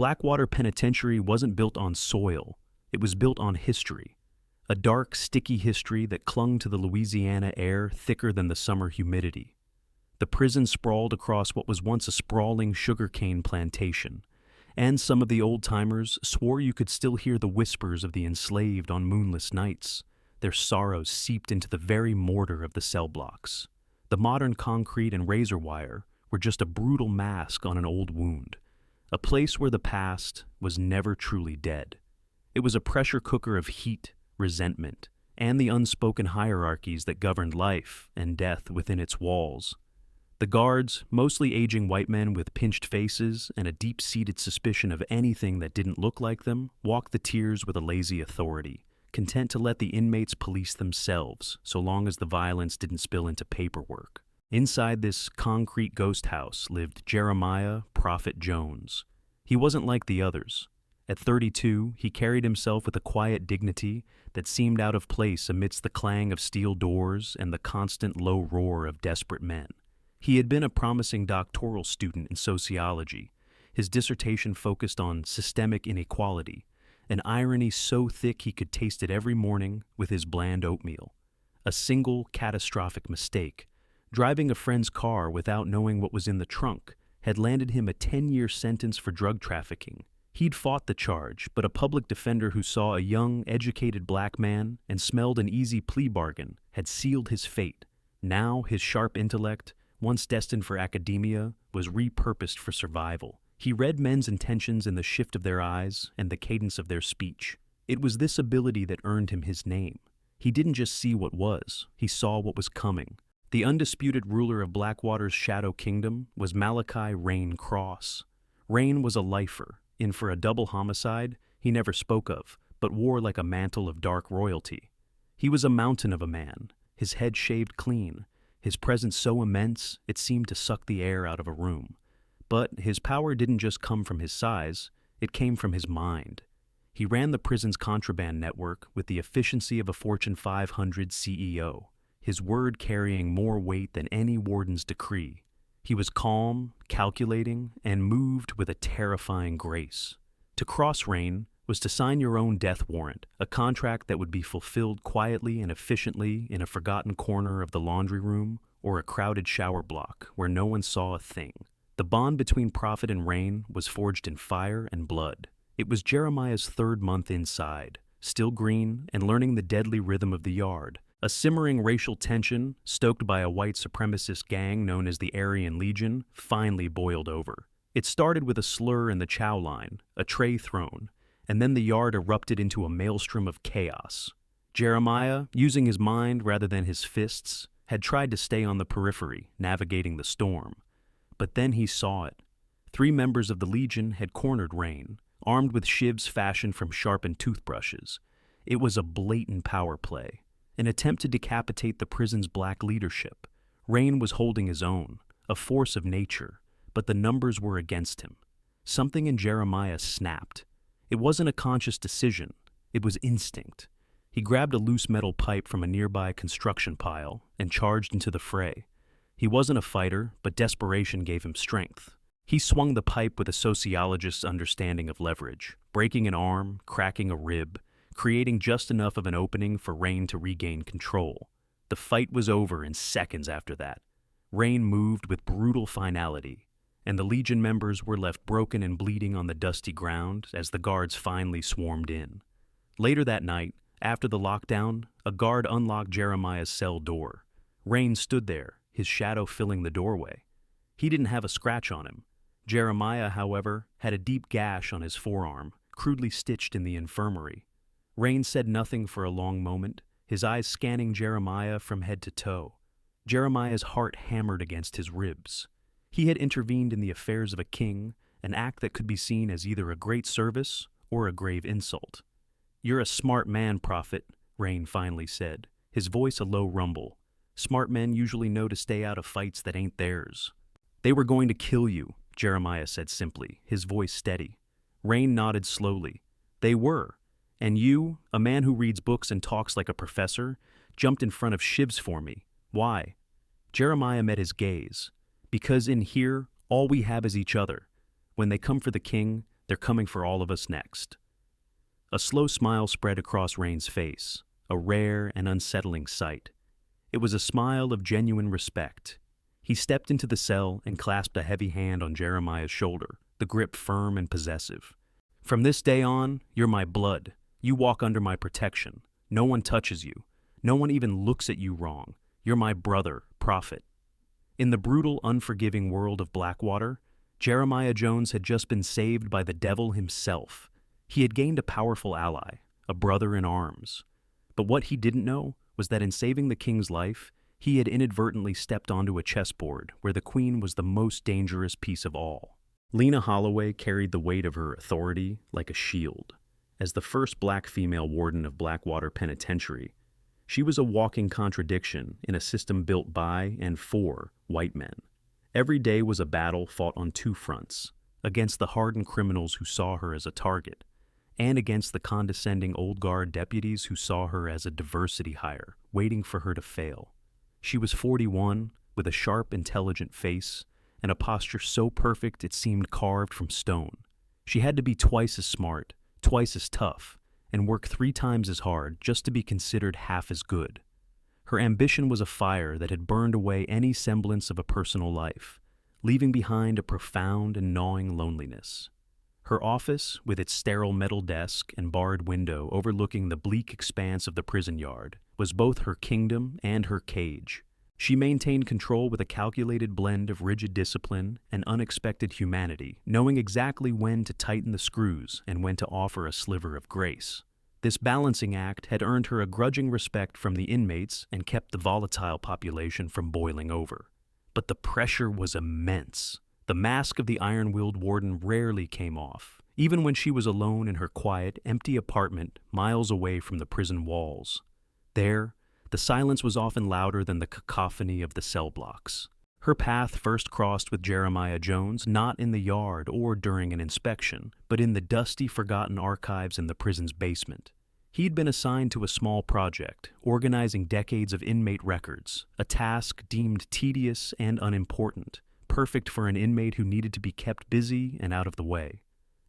Blackwater Penitentiary wasn't built on soil, it was built on history. A dark, sticky history that clung to the Louisiana air thicker than the summer humidity. The prison sprawled across what was once a sprawling sugarcane plantation, and some of the old-timers swore you could still hear the whispers of the enslaved on moonless nights. Their sorrows seeped into the very mortar of the cell blocks. The modern concrete and razor wire were just a brutal mask on an old wound, a place where the past was never truly dead. It was a pressure cooker of heat, resentment, and the unspoken hierarchies that governed life and death within its walls. The guards, mostly aging white men with pinched faces and a deep-seated suspicion of anything that didn't look like them, walked the tiers with a lazy authority, content to let the inmates police themselves so long as the violence didn't spill into paperwork. Inside this concrete ghost house lived Jeremiah Prophet Jones. He wasn't like the others. At 32, he carried himself with a quiet dignity that seemed out of place amidst the clang of steel doors and the constant low roar of desperate men. He had been a promising doctoral student in sociology. His dissertation focused on systemic inequality, an irony so thick he could taste it every morning with his bland oatmeal. A single catastrophic mistake, driving a friend's car without knowing what was in the trunk, had landed him a 10-year sentence for drug trafficking. He'd fought the charge, but a public defender who saw a young, educated black man and smelled an easy plea bargain had sealed his fate. Now his sharp intellect, once destined for academia, was repurposed for survival. He read men's intentions in the shift of their eyes and the cadence of their speech. It was this ability that earned him his name. He didn't just see what was, he saw what was coming. The undisputed ruler of Blackwater's Shadow Kingdom was Malachi Rain Cross. Rain was a lifer, in for a double homicide he never spoke of, but wore like a mantle of dark royalty. He was a mountain of a man, his head shaved clean, his presence so immense it seemed to suck the air out of a room. But his power didn't just come from his size, it came from his mind. He ran the prison's contraband network with the efficiency of a Fortune 500 CEO, his word carrying more weight than any warden's decree. He was calm, calculating, and moved with a terrifying grace. To cross Rain was to sign your own death warrant, a contract that would be fulfilled quietly and efficiently in a forgotten corner of the laundry room or a crowded shower block where no one saw a thing. The bond between Prophet and Rain was forged in fire and blood. It was Jeremiah's third month inside, still green and learning the deadly rhythm of the yard. A simmering racial tension, stoked by a white supremacist gang known as the Aryan Legion, finally boiled over. It started with a slur in the chow line, a tray thrown, and then the yard erupted into a maelstrom of chaos. Jeremiah, using his mind rather than his fists, had tried to stay on the periphery, navigating the storm. But then he saw it. 3 members of the Legion had cornered Rain, armed with shivs fashioned from sharpened toothbrushes. It was a blatant power play, an attempt to decapitate the prison's black leadership. Rain was holding his own, a force of nature, but the numbers were against him. Something in Jeremiah snapped. It wasn't a conscious decision, it was instinct. He grabbed a loose metal pipe from a nearby construction pile and charged into the fray. He wasn't a fighter, but desperation gave him strength. He swung the pipe with a sociologist's understanding of leverage, breaking an arm, cracking a rib, creating just enough of an opening for Rain to regain control. The fight was over in seconds after that. Rain moved with brutal finality, and the Legion members were left broken and bleeding on the dusty ground as the guards finally swarmed in. Later that night, after the lockdown, a guard unlocked Jeremiah's cell door. Rain stood there, his shadow filling the doorway. He didn't have a scratch on him. Jeremiah, however, had a deep gash on his forearm, crudely stitched in the infirmary. Rain said nothing for a long moment, his eyes scanning Jeremiah from head to toe. Jeremiah's heart hammered against his ribs. He had intervened in the affairs of a king, an act that could be seen as either a great service or a grave insult. "You're a smart man, Prophet," Rain finally said, his voice a low rumble. Smart men usually know to stay out of fights that ain't theirs. "They were going to kill you," Jeremiah said simply, his voice steady. Rain nodded slowly. "They were. And you, a man who reads books and talks like a professor, jumped in front of shivs for me. Why?" Jeremiah met his gaze. "Because in here, all we have is each other. When they come for the king, They're coming for all of us next." A slow smile spread across Rain's face, a rare and unsettling sight. It was a smile of genuine respect. He stepped into the cell and clasped a heavy hand on Jeremiah's shoulder, the grip firm and possessive. "From this day on, you're my blood. You walk under my protection. No one touches you. No one even looks at you wrong. You're my brother, Prophet." In the brutal, unforgiving world of Blackwater, Jeremiah Jones had just been saved by the devil himself. He had gained a powerful ally, a brother in arms. But what he didn't know was that in saving the king's life, he had inadvertently stepped onto a chessboard where the queen was the most dangerous piece of all. Lena Holloway carried the weight of her authority like a shield. As the first black female warden of Blackwater Penitentiary, she was a walking contradiction in a system built by and for white men. Every day was a battle fought on two fronts, against the hardened criminals who saw her as a target, and against the condescending old guard deputies who saw her as a diversity hire, waiting for her to fail. She was 41, with a sharp, intelligent face, and a posture so perfect it seemed carved from stone. She had to be twice as smart, twice as tough, and work 3 times as hard just to be considered half as good. Her ambition was a fire that had burned away any semblance of a personal life, leaving behind a profound and gnawing loneliness. Her office, with its sterile metal desk and barred window overlooking the bleak expanse of the prison yard, was both her kingdom and her cage. She maintained control with a calculated blend of rigid discipline and unexpected humanity, knowing exactly when to tighten the screws and when to offer a sliver of grace. This balancing act had earned her a grudging respect from the inmates and kept the volatile population from boiling over. But the pressure was immense. The mask of the iron-willed warden rarely came off, even when she was alone in her quiet, empty apartment miles away from the prison walls. There, the silence was often louder than the cacophony of the cell blocks. Her path first crossed with Jeremiah Jones not in the yard or during an inspection, but in the dusty, forgotten archives in the prison's basement. He'd been assigned to a small project, organizing decades of inmate records, a task deemed tedious and unimportant, perfect for an inmate who needed to be kept busy and out of the way.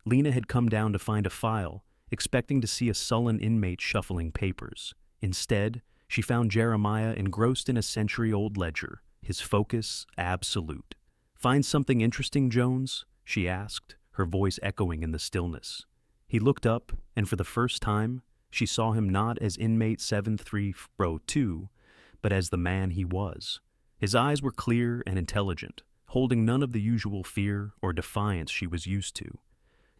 Lena had come down to find a file, expecting to see a sullen inmate shuffling papers. Instead, she found Jeremiah engrossed in a century-old ledger, his focus absolute. "Find something interesting, Jones?" she asked, her voice echoing in the stillness. He looked up, and for the first time, she saw him not as inmate 73-2, but as the man he was. His eyes were clear and intelligent, holding none of the usual fear or defiance she was used to.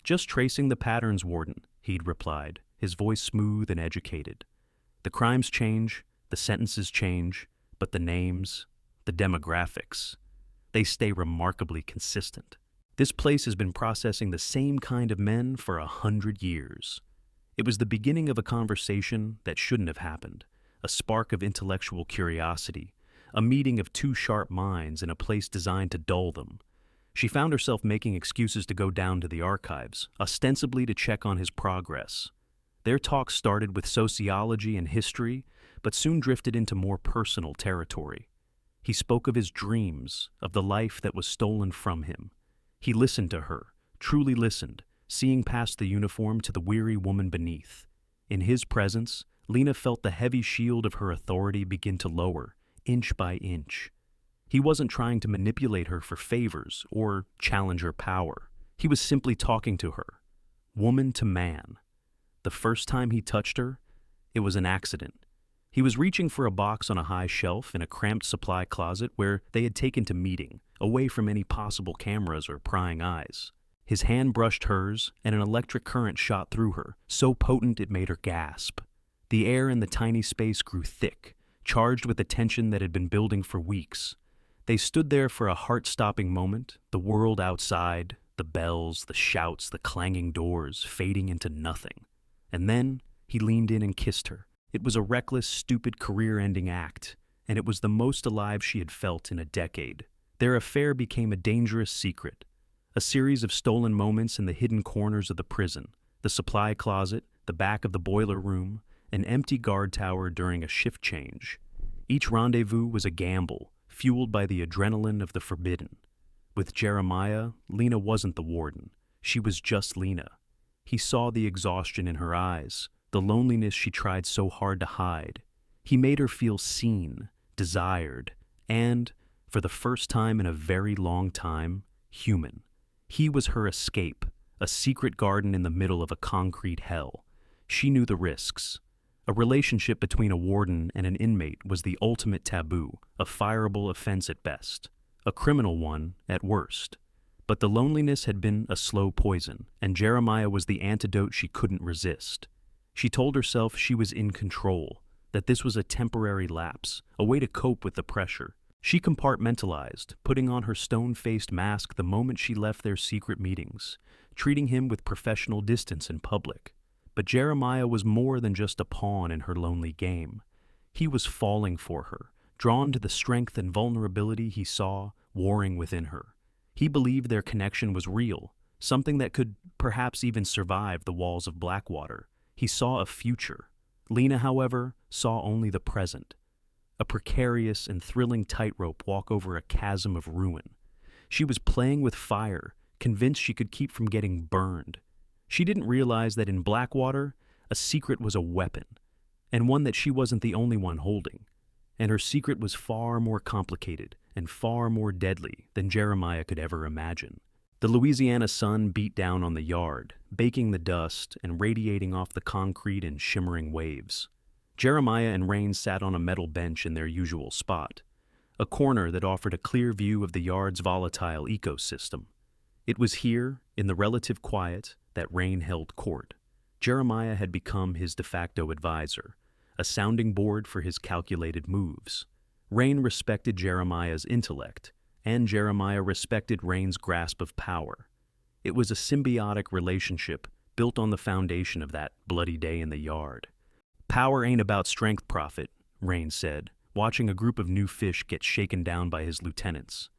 "Just tracing the patterns, Warden," he'd replied, his voice smooth and educated. "The crimes change, the sentences change, but the names, the demographics, they stay remarkably consistent. This place has been processing the same kind of men for 100 years. It was the beginning of a conversation that shouldn't have happened, a spark of intellectual curiosity, a meeting of two sharp minds in a place designed to dull them. She found herself making excuses to go down to the archives, ostensibly to check on his progress. Their talk started with sociology and history, but soon drifted into more personal territory. He spoke of his dreams, of the life that was stolen from him. He listened to her, truly listened, seeing past the uniform to the weary woman beneath. In his presence, Lena felt the heavy shield of her authority begin to lower, inch by inch. He wasn't trying to manipulate her for favors or challenge her power. He was simply talking to her, woman to man. The first time he touched her, it was an accident. He was reaching for a box on a high shelf in a cramped supply closet where they had taken to meeting, away from any possible cameras or prying eyes. His hand brushed hers, and an electric current shot through her, so potent it made her gasp. The air in the tiny space grew thick, charged with the tension that had been building for weeks. They stood there for a heart-stopping moment, the world outside, the bells, the shouts, the clanging doors, fading into nothing. And then he leaned in and kissed her. It was a reckless, stupid, career-ending act, and it was the most alive she had felt in a decade. Their affair became a dangerous secret, a series of stolen moments in the hidden corners of the prison, the supply closet, the back of the boiler room, an empty guard tower during a shift change. Each rendezvous was a gamble, fueled by the adrenaline of the forbidden. With Jeremiah, Lena wasn't the warden. She was just Lena. He saw the exhaustion in her eyes, the loneliness she tried so hard to hide. He made her feel seen, desired, and, for the first time in a very long time, human. He was her escape, a secret garden in the middle of a concrete hell. She knew the risks. A relationship between a warden and an inmate was the ultimate taboo, a fireable offense at best, a criminal one at worst. But the loneliness had been a slow poison, and Jeremiah was the antidote she couldn't resist. She told herself she was in control, that this was a temporary lapse, a way to cope with the pressure. She compartmentalized, putting on her stone-faced mask the moment she left their secret meetings, treating him with professional distance in public. But Jeremiah was more than just a pawn in her lonely game. He was falling for her, drawn to the strength and vulnerability he saw warring within her. He believed their connection was real, something that could perhaps even survive the walls of Blackwater. He saw a future. Lena, however, saw only the present. A precarious and thrilling tightrope walk over a chasm of ruin. She was playing with fire, convinced she could keep from getting burned. She didn't realize that in Blackwater, a secret was a weapon, and one that she wasn't the only one holding. And her secret was far more complicated and far more deadly than Jeremiah could ever imagine. The Louisiana sun beat down on the yard, baking the dust and radiating off the concrete in shimmering waves. Jeremiah and Rain sat on a metal bench in their usual spot, a corner that offered a clear view of the yard's volatile ecosystem. It was here, in the relative quiet, that Rain held court. Jeremiah had become his de facto advisor, a sounding board for his calculated moves. Rain respected Jeremiah's intellect, and Jeremiah respected Rain's grasp of power. It was a symbiotic relationship built on the foundation of that bloody day in the yard. "Power ain't about strength, Prophet," Rain said, watching a group of new fish get shaken down by his lieutenants.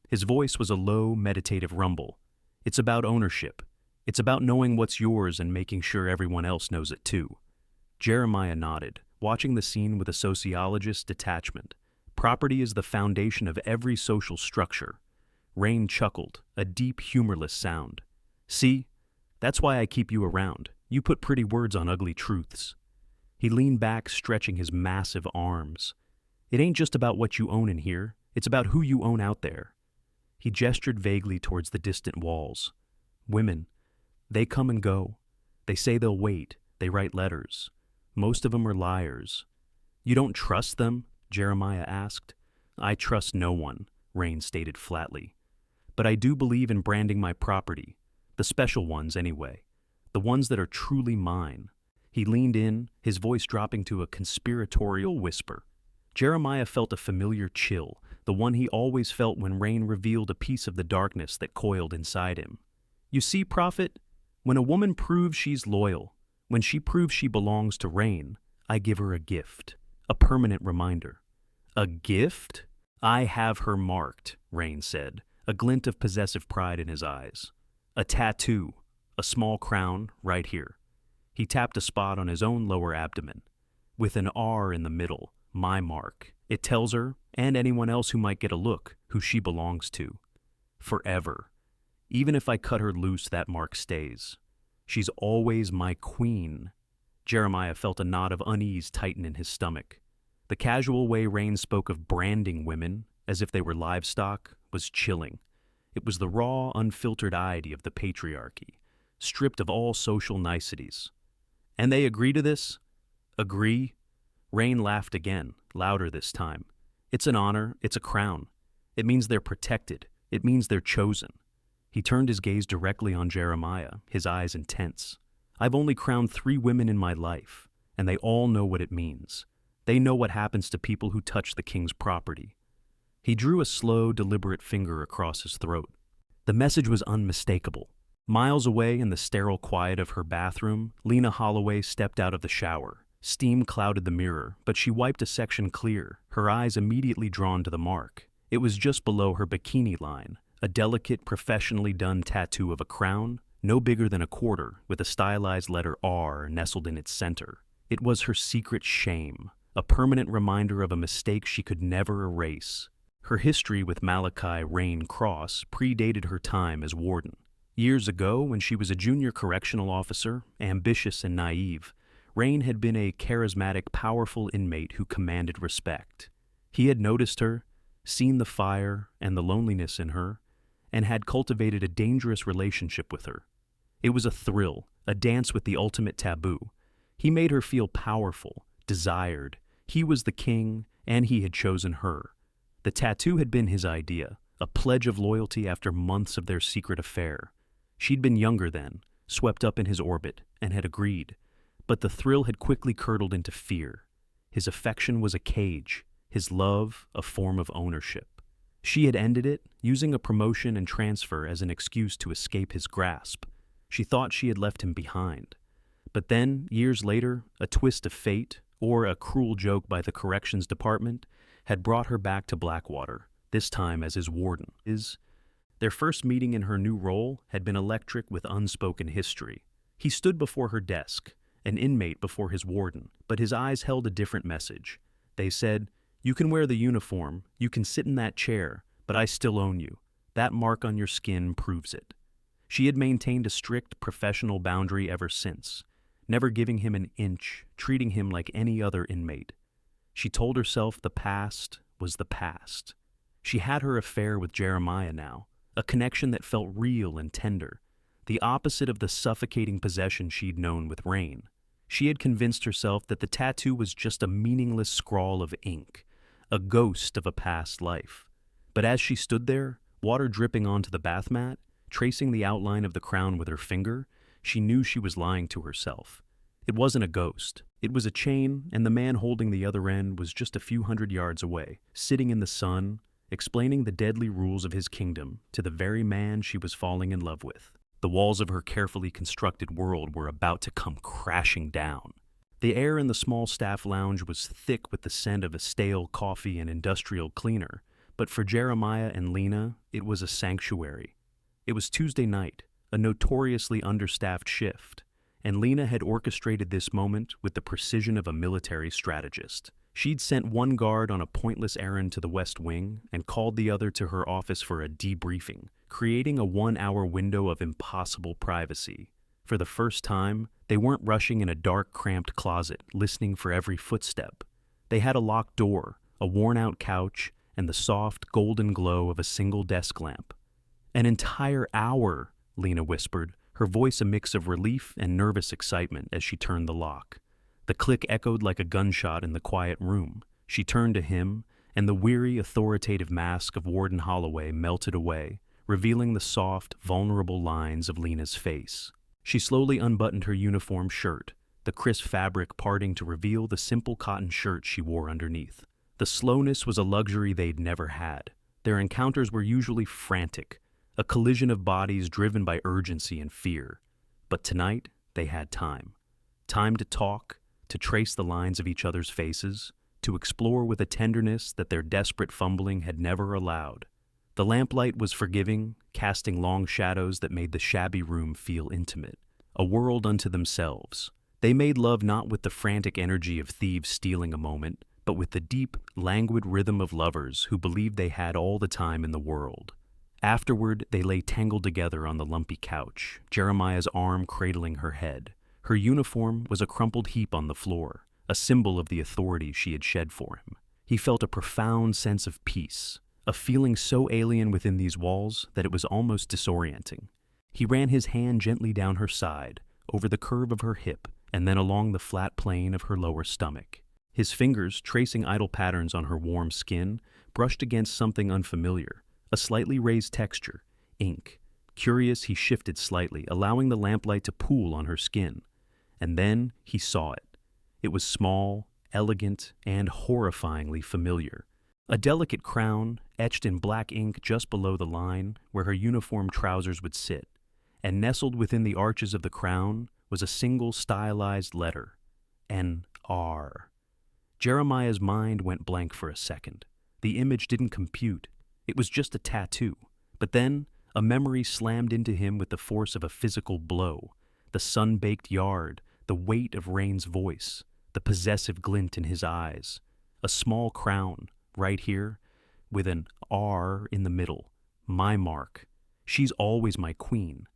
His voice was a low, meditative rumble. "It's about ownership. It's about knowing what's yours and making sure everyone else knows it too." Jeremiah nodded, watching the scene with a sociologist's detachment. Property is the foundation of every social structure. Rain chuckled, a deep, humorless sound. "See? That's why I keep you around. You put pretty words on ugly truths." He leaned back, stretching his massive arms. "It ain't just about what you own in here. It's about who you own out there." He gestured vaguely towards the distant walls. "Women. They come and go. They say they'll wait. They write letters. Most of them are liars." "You don't trust them?" Jeremiah asked. "I trust no one," Rain stated flatly. "But I do believe in branding my property. The special ones, anyway. The ones that are truly mine." He leaned in, his voice dropping to a conspiratorial whisper. Jeremiah felt a familiar chill, the one he always felt when Rain revealed a piece of the darkness that coiled inside him. "You see, Prophet, when a woman proves she's loyal, when she proves she belongs to Rain, I give her a gift, a permanent reminder." "A gift?" "I have her marked," Rain said, a glint of possessive pride in his eyes. "A tattoo, a small crown, right here." He tapped a spot on his own lower abdomen. "With an R in the middle, my mark. It tells her, and anyone else who might get a look, who she belongs to. Forever. Even if I cut her loose, that mark stays. She's always my queen." Jeremiah felt a knot of unease tighten in his stomach. The casual way Rain spoke of branding women, as if they were livestock, was chilling. It was the raw, unfiltered idea of the patriarchy, stripped of all social niceties. "And they agree to this?" "Agree?" Rain laughed again, louder this time. "It's an honor, it's a crown. It means they're protected. It means they're chosen." He turned his gaze directly on Jeremiah, his eyes intense. "I've only crowned 3 women in my life, and they all know what it means. They know what happens to people who touch the king's property." He drew a slow, deliberate finger across his throat. The message was unmistakable. Miles away in the sterile quiet of her bathroom, Lena Holloway stepped out of the shower. Steam clouded the mirror, but she wiped a section clear, her eyes immediately drawn to the mark. It was just below her bikini line, a delicate, professionally done tattoo of a crown, no bigger than a quarter, with a stylized letter R nestled in its center. It was her secret shame, a permanent reminder of a mistake she could never erase. Her history with Malachi Rain Cross predated her time as warden. Years ago, when she was a junior correctional officer, ambitious and naive, Rain had been a charismatic, powerful inmate who commanded respect. He had noticed her, seen the fire and the loneliness in her, and had cultivated a dangerous relationship with her. It was a thrill, a dance with the ultimate taboo. He made her feel powerful, desired. He was the king, and he had chosen her. The tattoo had been his idea, a pledge of loyalty after months of their secret affair. She'd been younger then, swept up in his orbit, and had agreed. But the thrill had quickly curdled into fear. His affection was a cage, his love a form of ownership. She had ended it, using a promotion and transfer as an excuse to escape his grasp. She thought she had left him behind. But then, years later, a twist of fate, or a cruel joke by the corrections department, had brought her back to Blackwater, this time as his warden. Their first meeting in her new role had been electric with unspoken history. He stood before her desk, an inmate before his warden, but his eyes held a different message. They said, "You can wear the uniform, you can sit in that chair, but I still own you. That mark on your skin proves it." She had maintained a strict professional boundary ever since, never giving him an inch, treating him like any other inmate. She told herself the past was the past. She had her affair with Jeremiah now, a connection that felt real and tender, the opposite of the suffocating possession she'd known with Rain. She had convinced herself that the tattoo was just a meaningless scrawl of ink, a ghost of a past life. But as she stood there, water dripping onto the bath mat, tracing the outline of the crown with her finger, she knew she was lying to herself. It wasn't a ghost. It was a chain, and the man holding the other end was just a few hundred yards away, sitting in the sun, explaining the deadly rules of his kingdom to the very man she was falling in love with. The walls of her carefully constructed world were about to come crashing down. The air in the small staff lounge was thick with the scent of a stale coffee and industrial cleaner, but for Jeremiah and Lena, it was a sanctuary. It was Tuesday night, a notoriously understaffed shift, and Lena had orchestrated this moment with the precision of a military strategist. She'd sent one guard on a pointless errand to the West Wing and called the other to her office for a debriefing, creating a 1-hour window of impossible privacy. For the first time, they weren't rushing in a dark, cramped closet, listening for every footstep. They had a locked door, a worn-out couch, and the soft, golden glow of a single desk lamp. "An entire hour," Lena whispered, her voice a mix of relief and nervous excitement as she turned the lock. The click echoed like a gunshot in the quiet room. She turned to him, and the weary, authoritative mask of Warden Holloway melted away, revealing the soft, vulnerable lines of Lena's face. She slowly unbuttoned her uniform shirt, the crisp fabric parting to reveal the simple cotton shirt she wore underneath. The slowness was a luxury they'd never had. Their encounters were usually frantic, a collision of bodies driven by urgency and fear. But tonight, they had time. Time to talk, to trace the lines of each other's faces, to explore with a tenderness that their desperate fumbling had never allowed. The lamplight was forgiving, casting long shadows that made the shabby room feel intimate, a world unto themselves. They made love not with the frantic energy of thieves stealing a moment, but with the deep, languid rhythm of lovers who believed they had all the time in the world. Afterward, they lay tangled together on the lumpy couch, Jeremiah's arm cradling her head. Her uniform was a crumpled heap on the floor, a symbol of the authority she had shed for him. He felt a profound sense of peace, a feeling so alien within these walls that it was almost disorienting. He ran his hand gently down her side, over the curve of her hip, and then along the flat plane of her lower stomach. His fingers, tracing idle patterns on her warm skin, brushed against something unfamiliar, a slightly raised texture, ink. Curious, he shifted slightly, allowing the lamplight to pool on her skin. And then he saw it. It was small, elegant, and horrifyingly familiar. A delicate crown, etched in black ink just below the line where her uniform trousers would sit, and nestled within the arches of the crown was a single stylized letter, an R. Jeremiah's mind went blank for a second. The image didn't compute. It was just a tattoo. But then, a memory slammed into him with the force of a physical blow. The sun-baked yard, the weight of Rain's voice, the possessive glint in his eyes. A small crown, right here, with an R in the middle. My mark. She's always my queen.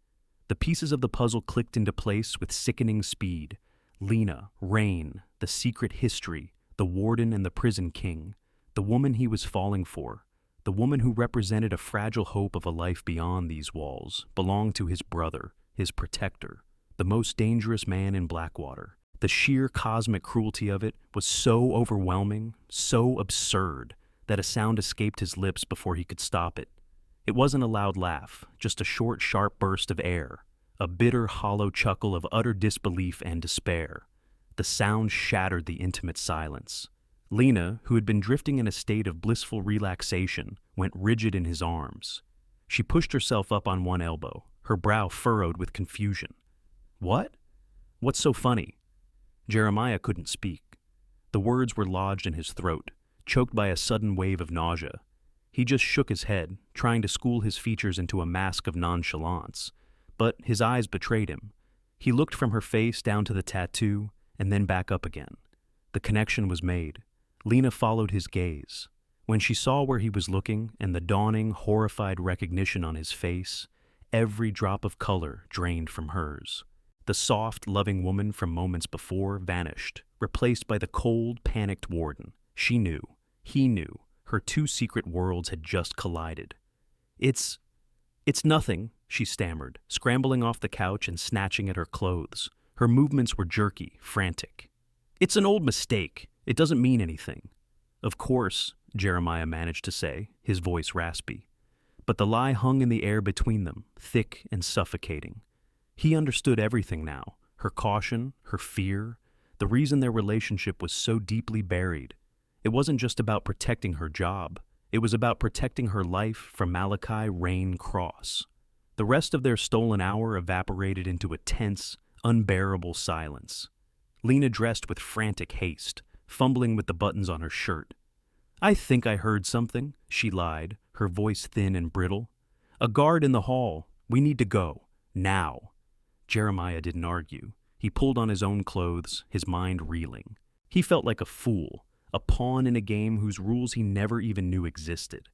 The pieces of the puzzle clicked into place with sickening speed. Lena, Rain, the secret history, the warden and the prison king, the woman he was falling for, the woman who represented a fragile hope of a life beyond these walls, belonged to his brother, his protector, the most dangerous man in Blackwater. The sheer cosmic cruelty of it was so overwhelming, so absurd, that a sound escaped his lips before he could stop it. It wasn't a loud laugh, just a short, sharp burst of air, a bitter, hollow chuckle of utter disbelief and despair. The sound shattered the intimate silence. Lena, who had been drifting in a state of blissful relaxation, went rigid in his arms. She pushed herself up on one elbow, her brow furrowed with confusion. What? What's so funny? Jeremiah couldn't speak. The words were lodged in his throat, choked by a sudden wave of nausea. He just shook his head, trying to school his features into a mask of nonchalance. But his eyes betrayed him. He looked from her face down to the tattoo, and then back up again. The connection was made. Lena followed his gaze. When she saw where he was looking and the dawning, horrified recognition on his face, every drop of color drained from hers. The soft, loving woman from moments before vanished, replaced by the cold, panicked warden. She knew. He knew. Her two secret worlds had just collided. It's nothing, she stammered, scrambling off the couch and snatching at her clothes. Her movements were jerky, frantic. It's an old mistake. It doesn't mean anything. Of course, Jeremiah managed to say, his voice raspy. But the lie hung in the air between them, thick and suffocating. He understood everything now, her caution, her fear, the reason their relationship was so deeply buried. It wasn't just about protecting her job. It was about protecting her life from Malachi Rain Cross. The rest of their stolen hour evaporated into a tense, unbearable silence. Lena dressed with frantic haste, fumbling with the buttons on her shirt. I think I heard something, she lied, her voice thin and brittle. A guard in the hall. We need to go. Now. Jeremiah didn't argue. He pulled on his own clothes, his mind reeling. He felt like a fool, a pawn in a game whose rules he never even knew existed.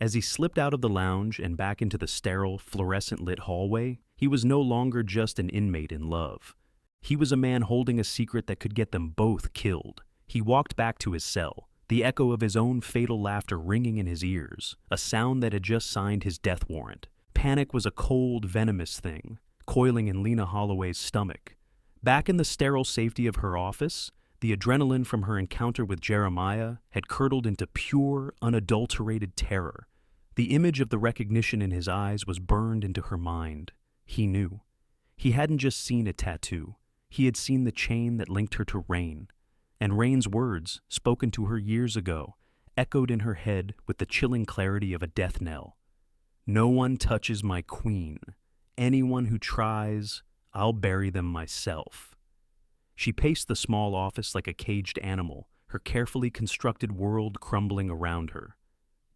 As he slipped out of the lounge and back into the sterile, fluorescent-lit hallway, he was no longer just an inmate in love. He was a man holding a secret that could get them both killed. He walked back to his cell, the echo of his own fatal laughter ringing in his ears, a sound that had just signed his death warrant. Panic was a cold, venomous thing, coiling in Lena Holloway's stomach. Back in the sterile safety of her office, the adrenaline from her encounter with Jeremiah had curdled into pure, unadulterated terror. The image of the recognition in his eyes was burned into her mind. He knew. He hadn't just seen a tattoo. He had seen the chain that linked her to Rain. And Rain's words, spoken to her years ago, echoed in her head with the chilling clarity of a death knell. No one touches my queen. Anyone who tries, I'll bury them myself. She paced the small office like a caged animal, her carefully constructed world crumbling around her.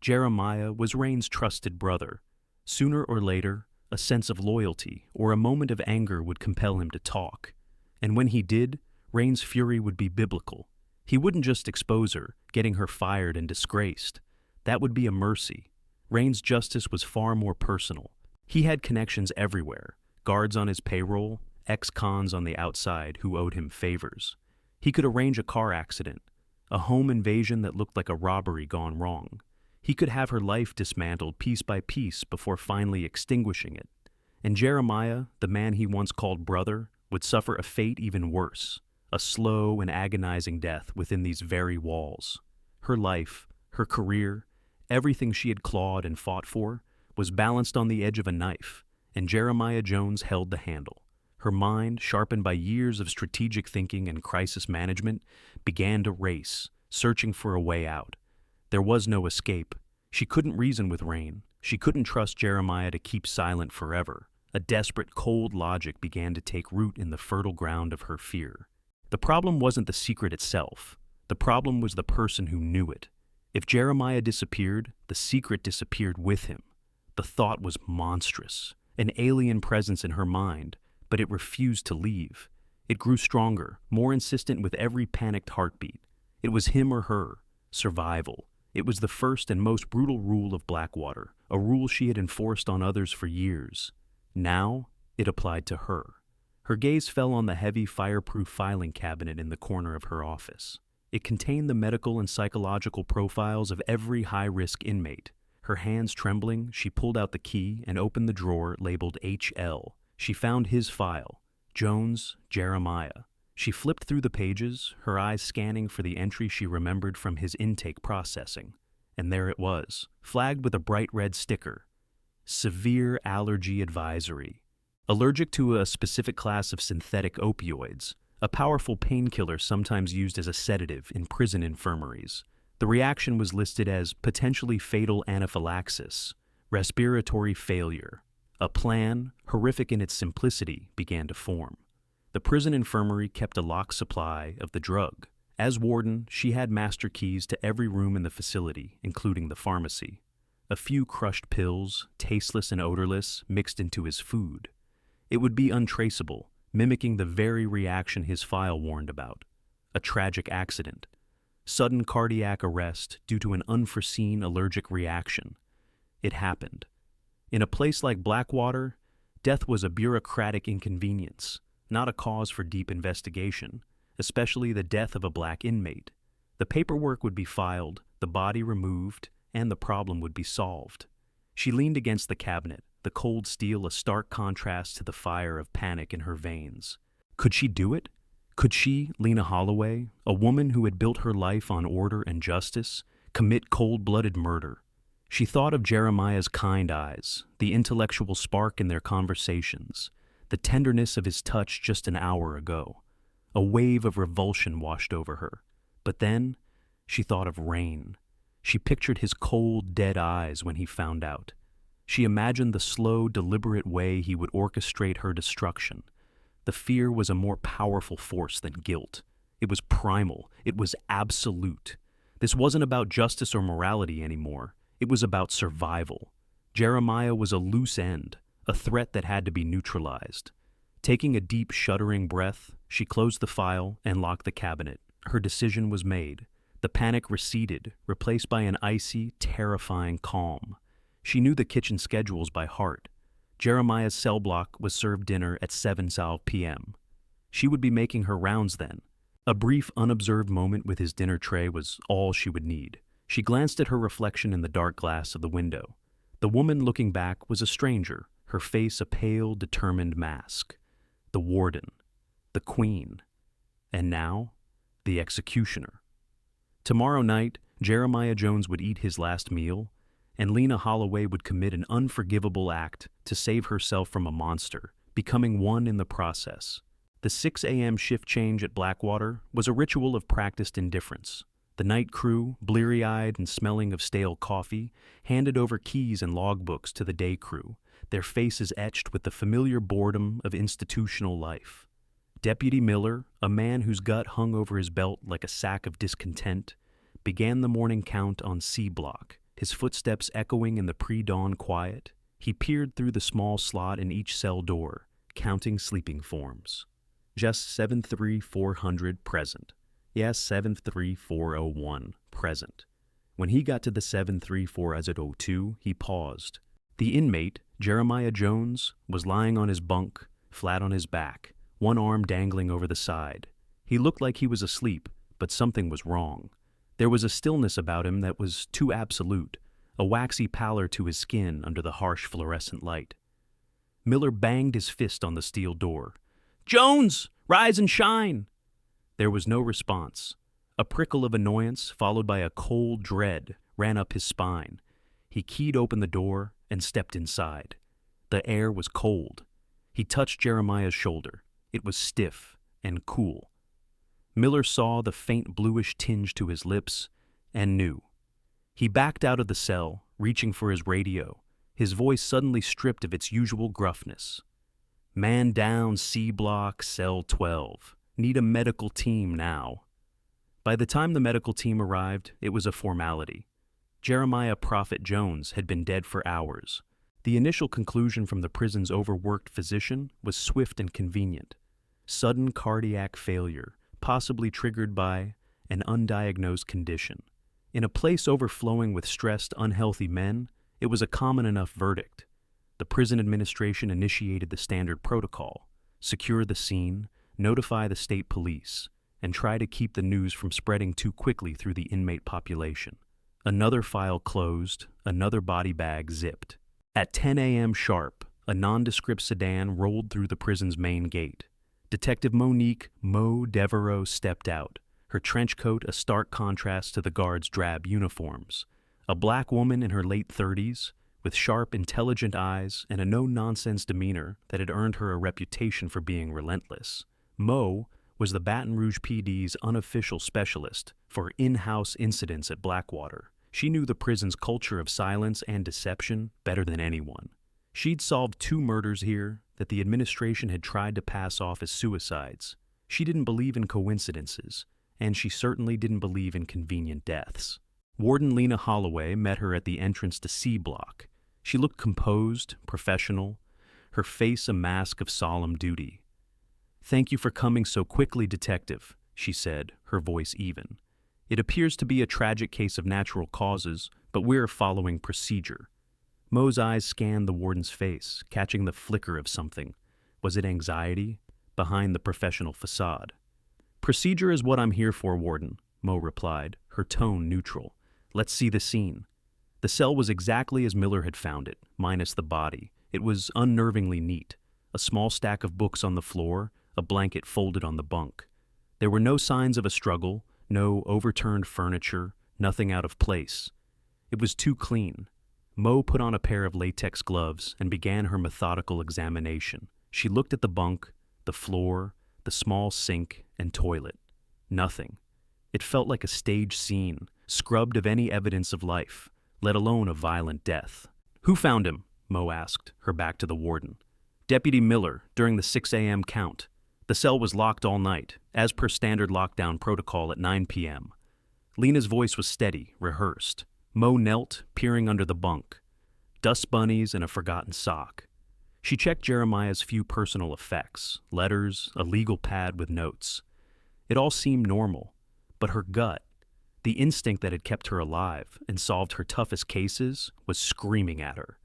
Jeremiah was Rain's trusted brother. Sooner or later, a sense of loyalty or a moment of anger would compel him to talk. And when he did, Rain's fury would be biblical. He wouldn't just expose her, getting her fired and disgraced. That would be a mercy. Rain's justice was far more personal. He had connections everywhere, guards on his payroll, ex-cons on the outside who owed him favors. He could arrange a car accident, a home invasion that looked like a robbery gone wrong. He could have her life dismantled piece by piece before finally extinguishing it. And Jeremiah, the man he once called brother, would suffer a fate even worse, a slow and agonizing death within these very walls. Her life, her career, everything she had clawed and fought for, was balanced on the edge of a knife, and Jeremiah Jones held the handle. Her mind, sharpened by years of strategic thinking and crisis management, began to race, searching for a way out. There was no escape. She couldn't reason with Rain. She couldn't trust Jeremiah to keep silent forever. A desperate, cold logic began to take root in the fertile ground of her fear. The problem wasn't the secret itself. The problem was the person who knew it. If Jeremiah disappeared, the secret disappeared with him. The thought was monstrous, an alien presence in her mind, but it refused to leave. It grew stronger, more insistent with every panicked heartbeat. It was him or her, survival. It was the first and most brutal rule of Blackwater, a rule she had enforced on others for years. Now, It applied to her. Her gaze fell on the heavy fireproof filing cabinet in the corner of her office. It contained the medical and psychological profiles of every high-risk inmate. Her hands trembling, she pulled out the key and opened the drawer labeled HL. She found his file, Jones, Jeremiah. She flipped through the pages, her eyes scanning for the entry she remembered from his intake processing. And there it was, flagged with a bright red sticker. Severe allergy advisory. Allergic to a specific class of synthetic opioids, a powerful painkiller sometimes used as a sedative in prison infirmaries. The reaction was listed as potentially fatal anaphylaxis, respiratory failure. A plan, horrific in its simplicity, began to form. The prison infirmary kept a locked supply of the drug. As warden, she had master keys to every room in the facility, including the pharmacy. A few crushed pills, tasteless and odorless, mixed into his food. It would be untraceable, mimicking the very reaction his file warned about. A tragic accident. Sudden cardiac arrest due to an unforeseen allergic reaction. It happened. In a place like Blackwater, death was a bureaucratic inconvenience, not a cause for deep investigation, especially the death of a black inmate. The paperwork would be filed, the body removed, and the problem would be solved. She leaned against the cabinet, the cold steel a stark contrast to the fire of panic in her veins. Could she do it? Could she, Lena Holloway, a woman who had built her life on order and justice, commit cold-blooded murder? She thought of Jeremiah's kind eyes, the intellectual spark in their conversations, the tenderness of his touch just an hour ago. A wave of revulsion washed over her. But then, she thought of Rain. She pictured his cold, dead eyes when he found out. She imagined the slow, deliberate way he would orchestrate her destruction. The fear was a more powerful force than guilt. It was primal. It was absolute. This wasn't about justice or morality anymore. It was about survival. Jeremiah was a loose end, a threat that had to be neutralized. Taking a deep, shuddering breath, she closed the file and locked the cabinet. Her decision was made. The panic receded, replaced by an icy, terrifying calm. She knew the kitchen schedules by heart. Jeremiah's cell block was served dinner at 7:00 p.m. She would be making her rounds then. A brief, unobserved moment with his dinner tray was all she would need. She glanced at her reflection in the dark glass of the window. The woman looking back was a stranger, her face a pale, determined mask. The warden. The queen. And now, the executioner. Tomorrow night, Jeremiah Jones would eat his last meal, and Lena Holloway would commit an unforgivable act to save herself from a monster, becoming one in the process. The 6 a.m. shift change at Blackwater was a ritual of practiced indifference. The night crew, bleary-eyed and smelling of stale coffee, handed over keys and logbooks to the day crew, their faces etched with the familiar boredom of institutional life. Deputy Miller, a man whose gut hung over his belt like a sack of discontent, began the morning count on C block, his footsteps echoing in the pre-dawn quiet. He peered through the small slot in each cell door, counting sleeping forms. Just 73400 present. Yes, 73401 present. When he got to the 73402, he paused. The inmate, Jeremiah Jones, was lying on his bunk, flat on his back, one arm dangling over the side. He looked like he was asleep, but something was wrong. There was a stillness about him that was too absolute, a waxy pallor to his skin under the harsh fluorescent light. Miller banged his fist on the steel door. "Jones, rise and shine!" There was no response. A prickle of annoyance, followed by a cold dread, ran up his spine. He keyed open the door and stepped inside. The air was cold. He touched Jeremiah's shoulder. It was stiff and cool. Miller saw the faint bluish tinge to his lips and knew. He backed out of the cell, reaching for his radio, his voice suddenly stripped of its usual gruffness. "Man down, C block, cell 12. Need a medical team now." By the time the medical team arrived, it was a formality. Jeremiah Prophet Jones had been dead for hours. The initial conclusion from the prison's overworked physician was swift and convenient. Sudden cardiac failure, possibly triggered by an undiagnosed condition. In a place overflowing with stressed, unhealthy men, it was a common enough verdict. The prison administration initiated the standard protocol: secure the scene, notify the state police, and try to keep the news from spreading too quickly through the inmate population. Another file closed, another body bag zipped. At 10 a.m. sharp, a nondescript sedan rolled through the prison's main gate. Detective Monique Mo Devereaux stepped out, her trench coat a stark contrast to the guards' drab uniforms. A black woman in her late 30s, with sharp, intelligent eyes and a no-nonsense demeanor that had earned her a reputation for being relentless. Mo was the Baton Rouge PD's unofficial specialist for in-house incidents at Blackwater. She knew the prison's culture of silence and deception better than anyone. She'd solved 2 murders here that the administration had tried to pass off as suicides. She didn't believe in coincidences, and she certainly didn't believe in convenient deaths. Warden Lena Holloway met her at the entrance to C Block. She looked composed, professional, her face a mask of solemn duty. "Thank you for coming so quickly, Detective," she said, her voice even. "It appears to be a tragic case of natural causes, but we're following procedure." Mo's eyes scanned the warden's face, catching the flicker of something. Was it anxiety behind the professional facade? "Procedure is what I'm here for, Warden," Mo replied, her tone neutral. "Let's see the scene." The cell was exactly as Miller had found it, minus the body. It was unnervingly neat. A small stack of books on the floor, a blanket folded on the bunk. There were no signs of a struggle, no overturned furniture, nothing out of place. It was too clean. Mo put on a pair of latex gloves and began her methodical examination. She looked at the bunk, the floor, the small sink and toilet. Nothing. It felt like a stage scene, scrubbed of any evidence of life, let alone a violent death. "Who found him?" Mo asked, her back to the warden. "Deputy Miller, during the 6 a.m. count. The cell was locked all night, as per standard lockdown protocol at 9 p.m. Lena's voice was steady, rehearsed. Mo knelt, peering under the bunk. Dust bunnies and a forgotten sock. She checked Jeremiah's few personal effects, letters, a legal pad with notes. It all seemed normal, but her gut, the instinct that had kept her alive and solved her toughest cases, was screaming at her.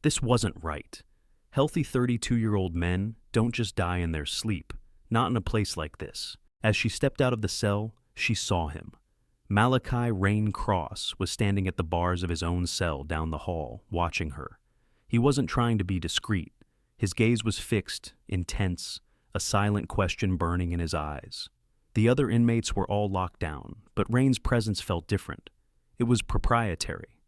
This wasn't right. Healthy 32-year-old men don't just die in their sleep, not in a place like this. As she stepped out of the cell, she saw him. Malachi Rain Cross was standing at the bars of his own cell down the hall, watching her. He wasn't trying to be discreet. His gaze was fixed, intense, a silent question burning in his eyes. The other inmates were all locked down, but Rain's presence felt different. It was proprietary.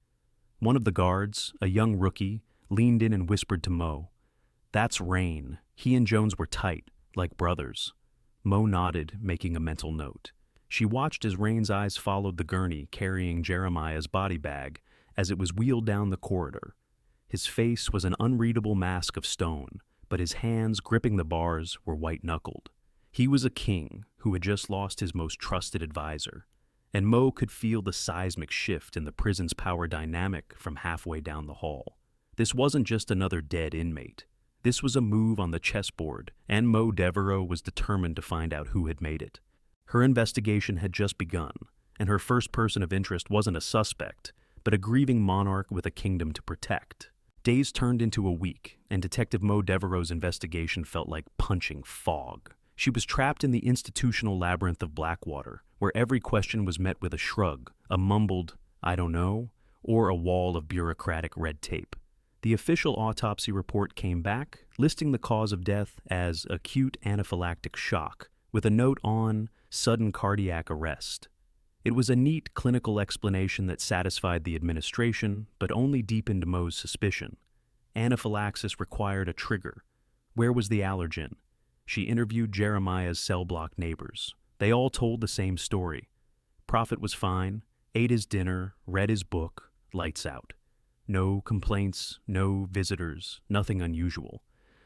One of the guards, a young rookie, leaned in and whispered to Mo, "That's Rain. He and Jones were tight, like brothers." Mo nodded, making a mental note. She watched as Rain's eyes followed the gurney carrying Jeremiah's body bag as it was wheeled down the corridor. His face was an unreadable mask of stone, but his hands gripping the bars were white-knuckled. He was a king who had just lost his most trusted advisor, and Mo could feel the seismic shift in the prison's power dynamic from halfway down the hall. This wasn't just another dead inmate. This was a move on the chessboard, and Mo Devereaux was determined to find out who had made it. Her investigation had just begun, and her first person of interest wasn't a suspect, but a grieving monarch with a kingdom to protect. Days turned into a week, and Detective Mo Devereaux's investigation felt like punching fog. She was trapped in the institutional labyrinth of Blackwater, where every question was met with a shrug, a mumbled, "I don't know," or a wall of bureaucratic red tape. The official autopsy report came back, listing the cause of death as acute anaphylactic shock, with a note on sudden cardiac arrest. It was a neat clinical explanation that satisfied the administration, but only deepened Mo's suspicion. Anaphylaxis required a trigger. Where was the allergen? She interviewed Jeremiah's cell block neighbors. They all told the same story. Prophet was fine, ate his dinner, read his book, lights out. No complaints, no visitors, nothing unusual.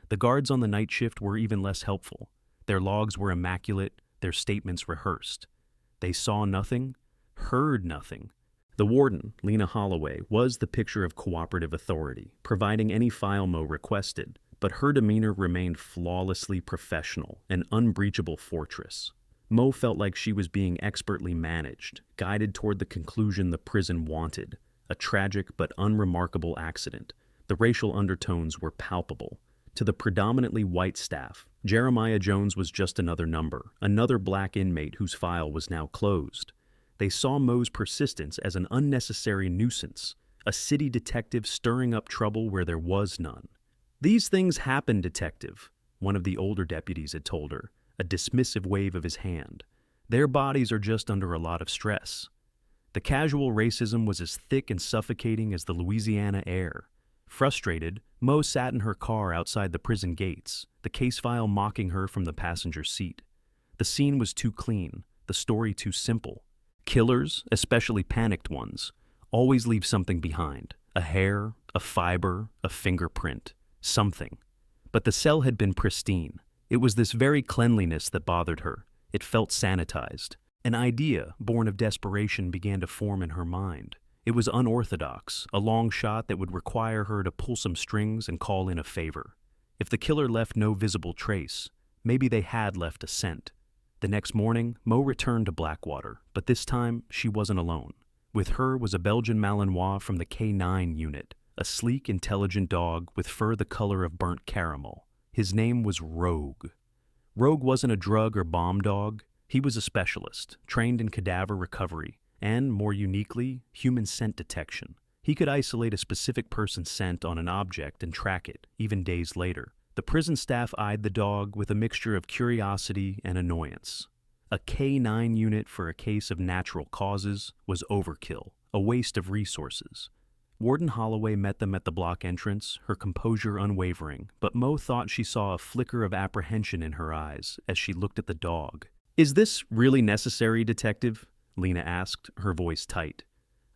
The guards on the night shift were even less helpful. Their logs were immaculate, their statements rehearsed. They saw nothing, heard nothing. The warden, Lena Holloway, was the picture of cooperative authority, providing any file Mo requested, but her demeanor remained flawlessly professional, an unbreachable fortress. Mo felt like she was being expertly managed, guided toward the conclusion the prison wanted, a tragic but unremarkable accident, The racial undertones were palpable. To the predominantly white staff, Jeremiah Jones was just another number, another black inmate whose file was now closed. They saw Moe's persistence as an unnecessary nuisance, a city detective stirring up trouble where there was none. "These things happen, detective," one of the older deputies had told her, a dismissive wave of his hand. "Their bodies are just under a lot of stress." The casual racism was as thick and suffocating as the Louisiana air. Frustrated, Moe sat in her car outside the prison gates, the case file mocking her from the passenger seat. The scene was too clean, the story too simple. Killers, especially panicked ones, always leave something behind: a hair, a fiber, a fingerprint, something. But the cell had been pristine. It was this very cleanliness that bothered her. It felt sanitized. An idea, born of desperation, began to form in her mind. It was unorthodox, a long shot that would require her to pull some strings and call in a favor. If the killer left no visible trace, maybe they had left a scent. The next morning, Moe returned to Blackwater, but this time she wasn't alone. With her was a Belgian Malinois from the K9 unit, a sleek, intelligent dog with fur the color of burnt caramel. His name was Rogue. Rogue wasn't a drug or bomb dog. He was a specialist, trained in cadaver recovery, and, more uniquely, human scent detection. He could isolate a specific person's scent on an object and track it, even days later. The prison staff eyed the dog with a mixture of curiosity and annoyance. A K9 unit for a case of natural causes was overkill, a waste of resources. Warden Holloway met them at the block entrance, her composure unwavering, but Moe thought she saw a flicker of apprehension in her eyes as she looked at the dog. "Is this really necessary, detective?" Lena asked, her voice tight.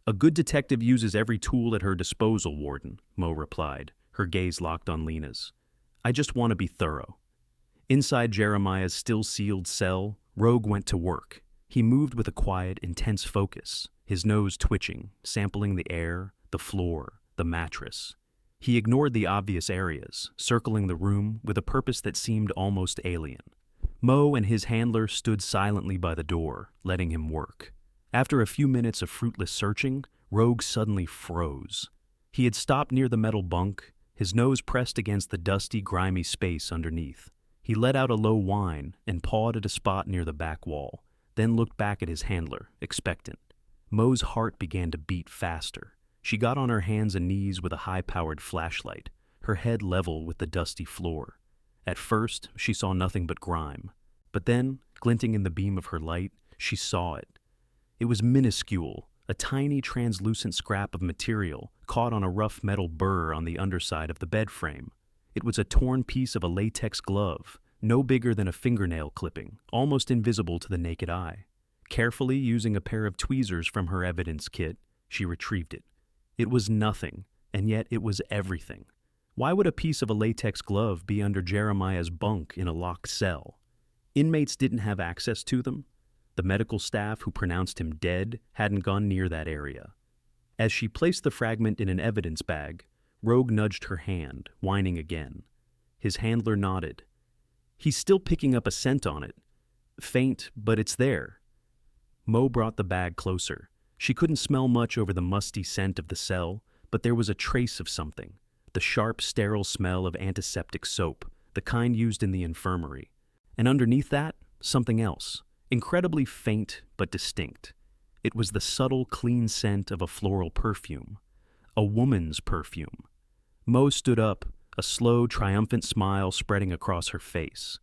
"A good detective uses every tool at her disposal, Warden," Moe replied, her gaze locked on Lena's. "I just want to be thorough." Inside Jeremiah's still-sealed cell, Rogue went to work. He moved with a quiet, intense focus, his nose twitching, sampling the air, the floor, the mattress. He ignored the obvious areas, circling the room with a purpose that seemed almost alien. Moe and his handler stood silently by the door, letting him work. After a few minutes of fruitless searching, Rogue suddenly froze. He had stopped near the metal bunk, his nose pressed against the dusty, grimy space underneath. He let out a low whine and pawed at a spot near the back wall, then looked back at his handler, expectant. Moe's heart began to beat faster. She got on her hands and knees with a high-powered flashlight, her head level with the dusty floor. At first, she saw nothing but grime. But then, glinting in the beam of her light, she saw it. It was minuscule, a tiny translucent scrap of material caught on a rough metal burr on the underside of the bed frame. It was a torn piece of a latex glove, no bigger than a fingernail clipping, almost invisible to the naked eye. Carefully using a pair of tweezers from her evidence kit, she retrieved it. It was nothing, and yet it was everything. Why would a piece of a latex glove be under Jeremiah's bunk in a locked cell? Inmates didn't have access to them. The medical staff who pronounced him dead hadn't gone near that area. As she placed the fragment in an evidence bag, Rogue nudged her hand, whining again. His handler nodded. "He's still picking up a scent on it. Faint, but it's there." Moe brought the bag closer. She couldn't smell much over the musty scent of the cell, but there was a trace of something. The sharp, sterile smell of antiseptic soap, the kind used in the infirmary. And underneath that, something else, incredibly faint but distinct. It was the subtle, clean scent of a floral perfume. A woman's perfume. Moe stood up, a slow, triumphant smile spreading across her face.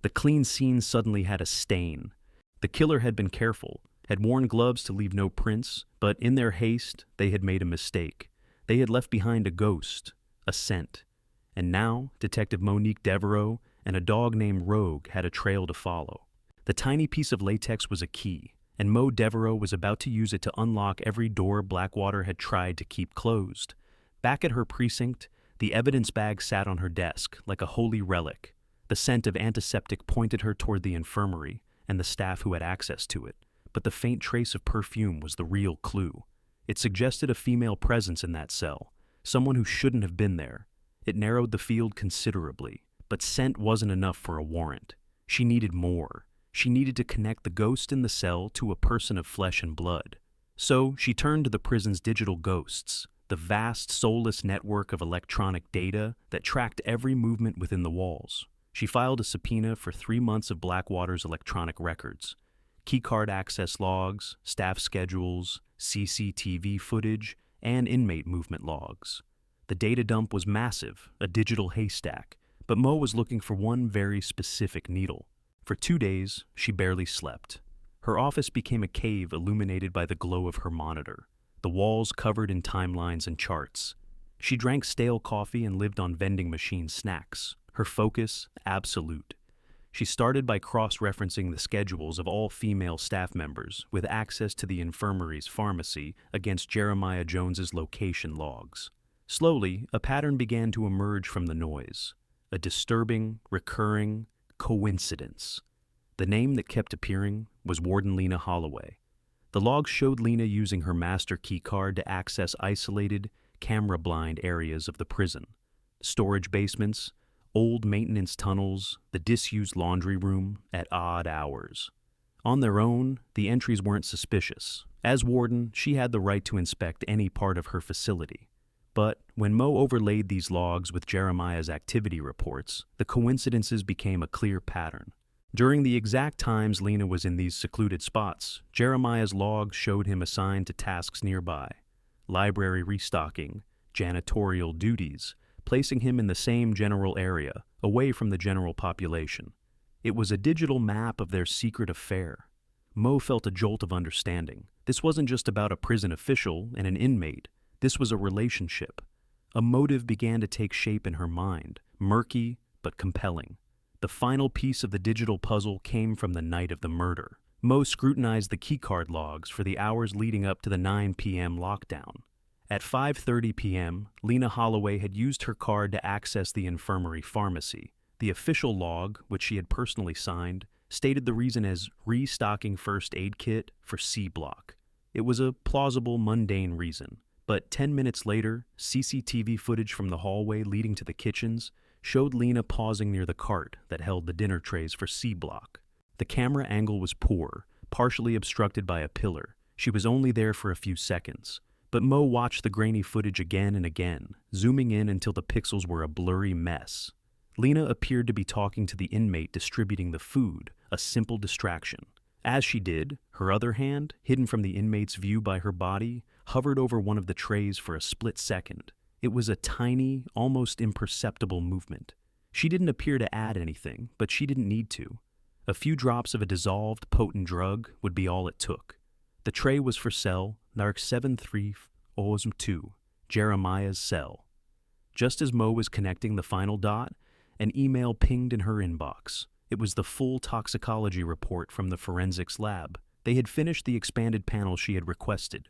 The clean scene suddenly had a stain. The killer had been careful, had worn gloves to leave no prints, but in their haste, they had made a mistake. They had left behind a ghost, a scent. And now, Detective Monique Devereaux and a dog named Rogue had a trail to follow. The tiny piece of latex was a key, and Moe Devereaux was about to use it to unlock every door Blackwater had tried to keep closed. Back at her precinct, the evidence bag sat on her desk like a holy relic. The scent of antiseptic pointed her toward the infirmary and the staff who had access to it, but the faint trace of perfume was the real clue. It suggested a female presence in that cell, someone who shouldn't have been there. It narrowed the field considerably, but scent wasn't enough for a warrant. She needed more. She needed to connect the ghost in the cell to a person of flesh and blood. So she turned to the prison's digital ghosts, the vast, soulless network of electronic data that tracked every movement within the walls. She filed a subpoena for 3 months of Blackwater's electronic records, keycard access logs, staff schedules, CCTV footage, and inmate movement logs. The data dump was massive, a digital haystack, but Mo was looking for one very specific needle. For 2 days, she barely slept. Her office became a cave illuminated by the glow of her monitor, the walls covered in timelines and charts. She drank stale coffee and lived on vending machine snacks, her focus absolute. She started by cross-referencing the schedules of all female staff members with access to the infirmary's pharmacy against Jeremiah Jones's location logs. Slowly, a pattern began to emerge from the noise, a disturbing, recurring coincidence. The name that kept appearing was Warden Lena Holloway. The logs showed Lena using her master key card to access isolated, camera-blind areas of the prison. Storage basements, old maintenance tunnels, the disused laundry room at odd hours. On their own, the entries weren't suspicious. As warden, she had the right to inspect any part of her facility. But when Mo overlaid these logs with Jeremiah's activity reports, the coincidences became a clear pattern. During the exact times Lena was in these secluded spots, Jeremiah's logs showed him assigned to tasks nearby: library restocking, janitorial duties, placing him in the same general area, away from the general population. It was a digital map of their secret affair. Mo felt a jolt of understanding. This wasn't just about a prison official and an inmate. This was a relationship. A motive began to take shape in her mind, murky but compelling. The final piece of the digital puzzle came from the night of the murder. Mo scrutinized the keycard logs for the hours leading up to the 9 p.m. lockdown. At 5:30 p.m., Lena Holloway had used her card to access the infirmary pharmacy. The official log, which she had personally signed, stated the reason as restocking first aid kit for C block. It was a plausible, mundane reason. But 10 minutes later, CCTV footage from the hallway leading to the kitchens showed Lena pausing near the cart that held the dinner trays for C block. The camera angle was poor, partially obstructed by a pillar. She was only there for a few seconds. But Mo watched the grainy footage again and again, zooming in until the pixels were a blurry mess. Lena appeared to be talking to the inmate distributing the food, a simple distraction. As she did, her other hand, hidden from the inmate's view by her body, hovered over one of the trays for a split second. It was a tiny, almost imperceptible movement. She didn't appear to add anything, but she didn't need to. A few drops of a dissolved, potent drug would be all it took. The tray was for cell Narc 7302, Jeremiah's cell. Just as Mo was connecting the final dot, an email pinged in her inbox. It was the full toxicology report from the forensics lab. They had finished the expanded panel she had requested.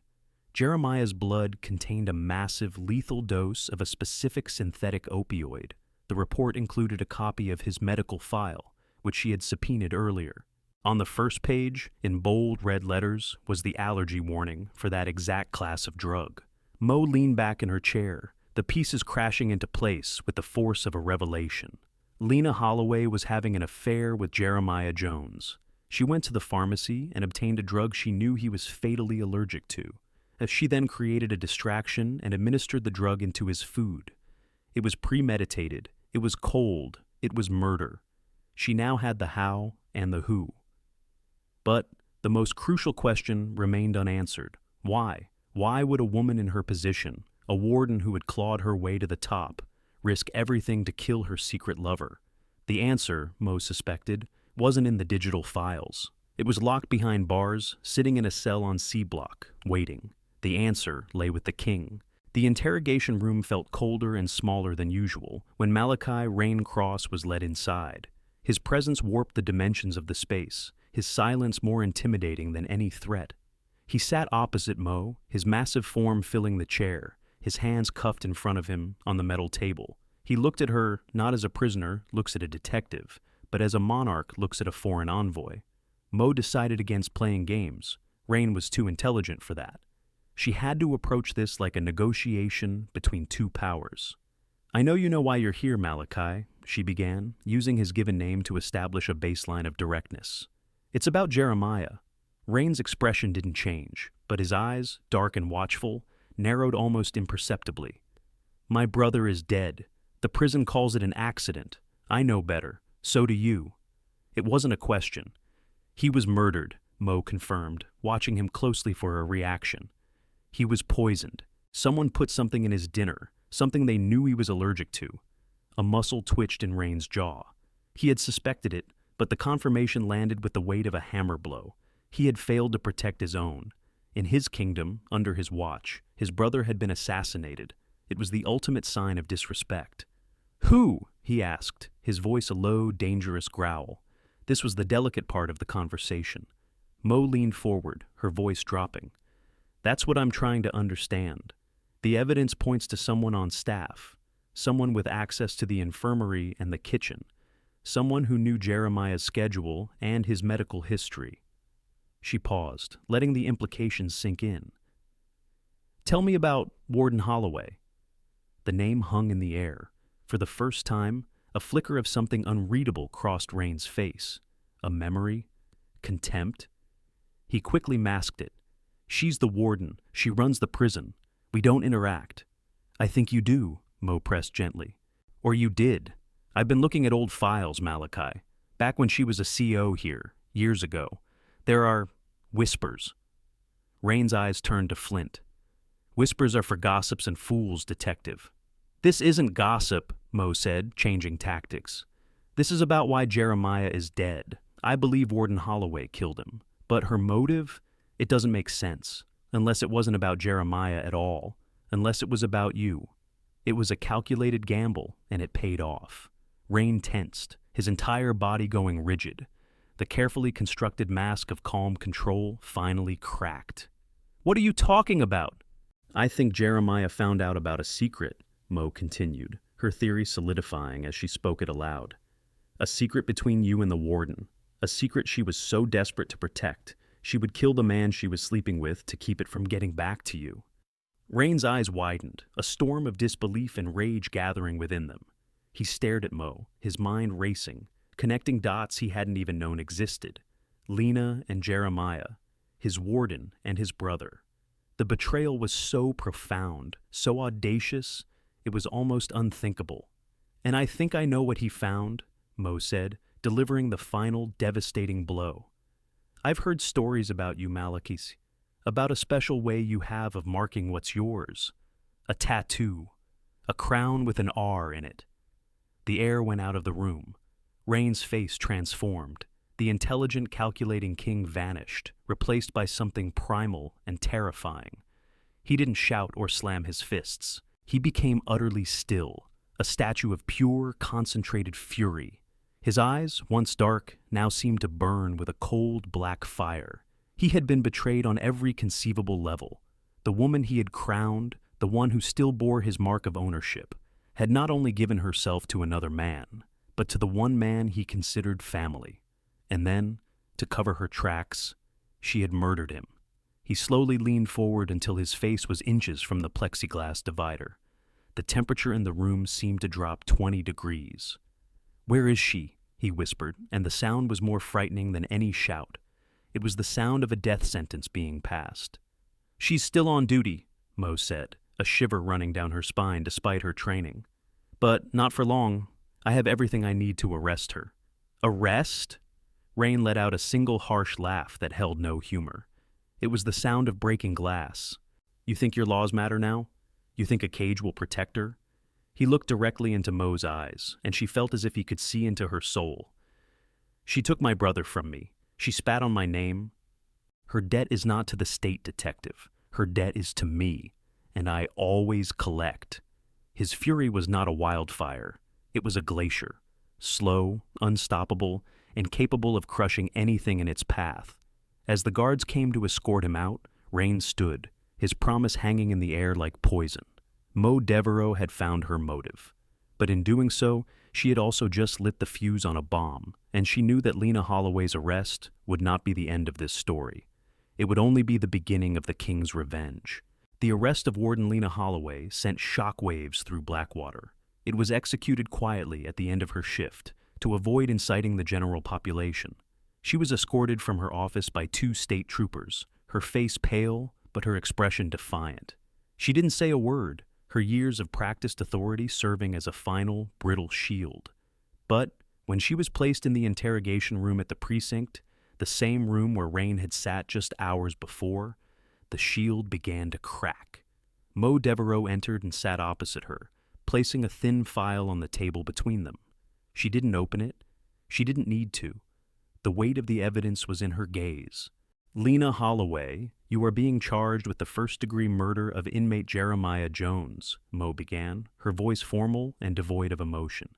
Jeremiah's blood contained a massive, lethal dose of a specific synthetic opioid. The report included a copy of his medical file, which she had subpoenaed earlier. On the first page, in bold red letters, was the allergy warning for that exact class of drug. Mo leaned back in her chair, the pieces crashing into place with the force of a revelation. Lena Holloway was having an affair with Jeremiah Jones. She went to the pharmacy and obtained a drug she knew he was fatally allergic to. She then created a distraction and administered the drug into his food. It was premeditated, it was cold, it was murder. She now had the how and the who. But the most crucial question remained unanswered. Why? Why would a woman in her position, a warden who had clawed her way to the top, risk everything to kill her secret lover? The answer, Mo suspected, wasn't in the digital files. It was locked behind bars, sitting in a cell on C block, waiting. The answer lay with the king. The interrogation room felt colder and smaller than usual when Malachi Rain Cross was led inside. His presence warped the dimensions of the space, his silence more intimidating than any threat. He sat opposite Mo, his massive form filling the chair, his hands cuffed in front of him on the metal table. He looked at her not as a prisoner looks at a detective, but as a monarch looks at a foreign envoy. Mo decided against playing games. Rain was too intelligent for that. She had to approach this like a negotiation between two powers. "I know you know why you're here, Malachi," she began, using his given name to establish a baseline of directness. "It's about Jeremiah." Rain's expression didn't change, but his eyes, dark and watchful, narrowed almost imperceptibly. My brother is dead. The prison calls it an accident. I know better. So do you. It wasn't a question. He was murdered, Mo confirmed, watching him closely for a reaction. He was poisoned. Someone put something in his dinner, something they knew he was allergic to. A muscle twitched in Rain's jaw. He had suspected it, but the confirmation landed with the weight of a hammer blow. He had failed to protect his own. In his kingdom, under his watch, his brother had been assassinated. It was the ultimate sign of disrespect. "Who?" he asked, his voice a low, dangerous growl. This was the delicate part of the conversation. Mo leaned forward, her voice dropping. "That's what I'm trying to understand. The evidence points to someone on staff, someone with access to the infirmary and the kitchen, someone who knew Jeremiah's schedule and his medical history." She paused, letting the implications sink in. "Tell me about Warden Holloway." The name hung in the air. For the first time, a flicker of something unreadable crossed Rain's face. A memory? Contempt? He quickly masked it. "She's the warden. She runs the prison. We don't interact." "I think you do," Mo pressed gently. "Or you did. I've been looking at old files, Malachi. Back when she was a CO here, years ago. There are whispers." Rain's eyes turned to flint. "Whispers are for gossips and fools, detective." "This isn't gossip," Mo said, changing tactics. "This is about why Jeremiah is dead. I believe Warden Holloway killed him. But her motive? It doesn't make sense. Unless it wasn't about Jeremiah at all. Unless it was about you. It was a calculated gamble, and it paid off." Rain tensed, his entire body going rigid. The carefully constructed mask of calm control finally cracked. "What are you talking about?" "I think Jeremiah found out about a secret," Mo continued, her theory solidifying as she spoke it aloud. "A secret between you and the warden. A secret she was so desperate to protect, she would kill the man she was sleeping with to keep it from getting back to you." Rain's eyes widened, a storm of disbelief and rage gathering within them. He stared at Mo, his mind racing, connecting dots he hadn't even known existed. Lena and Jeremiah, his warden and his brother. The betrayal was so profound, so audacious, it was almost unthinkable. "And I think I know what he found," Mo said, delivering the final devastating blow. "I've heard stories about you, Malakis, about a special way you have of marking what's yours. A tattoo, a crown with an R in it." The air went out of the room. Rain's face transformed. The intelligent, calculating king vanished, replaced by something primal and terrifying. He didn't shout or slam his fists. He became utterly still, a statue of pure, concentrated fury. His eyes, once dark, now seemed to burn with a cold, black fire. He had been betrayed on every conceivable level. The woman he had crowned, the one who still bore his mark of ownership, had not only given herself to another man, but to the one man he considered family. And then, to cover her tracks, she had murdered him. He slowly leaned forward until his face was inches from the plexiglass divider. The temperature in the room seemed to drop 20 degrees. "Where is she?" he whispered, and the sound was more frightening than any shout. It was the sound of a death sentence being passed. "She's still on duty," Mo said, a shiver running down her spine despite her training. "But not for long. I have everything I need to arrest her." "Arrest?" Rain let out a single harsh laugh that held no humor. It was the sound of breaking glass. "You think your laws matter now? You think a cage will protect her?" He looked directly into Mo's eyes, and she felt as if he could see into her soul. "She took my brother from me. She spat on my name. Her debt is not to the state, detective. Her debt is to me, and I always collect." His fury was not a wildfire. It was a glacier, slow, unstoppable, and capable of crushing anything in its path. As the guards came to escort him out, Rain stood, his promise hanging in the air like poison. Mo Devereaux had found her motive. But in doing so, she had also just lit the fuse on a bomb, and she knew that Lena Holloway's arrest would not be the end of this story. It would only be the beginning of the king's revenge. The arrest of Warden Lena Holloway sent shockwaves through Blackwater. It was executed quietly at the end of her shift, to avoid inciting the general population. She was escorted from her office by 2 state troopers, her face pale, but her expression defiant. She didn't say a word, her years of practiced authority serving as a final, brittle shield. But when she was placed in the interrogation room at the precinct, the same room where Rain had sat just hours before, the shield began to crack. Mo Devereaux entered and sat opposite her, placing a thin file on the table between them. She didn't open it. She didn't need to. The weight of the evidence was in her gaze. Lena Holloway, you are being charged with the first-degree murder of inmate Jeremiah Jones, Mo began, her voice formal and devoid of emotion.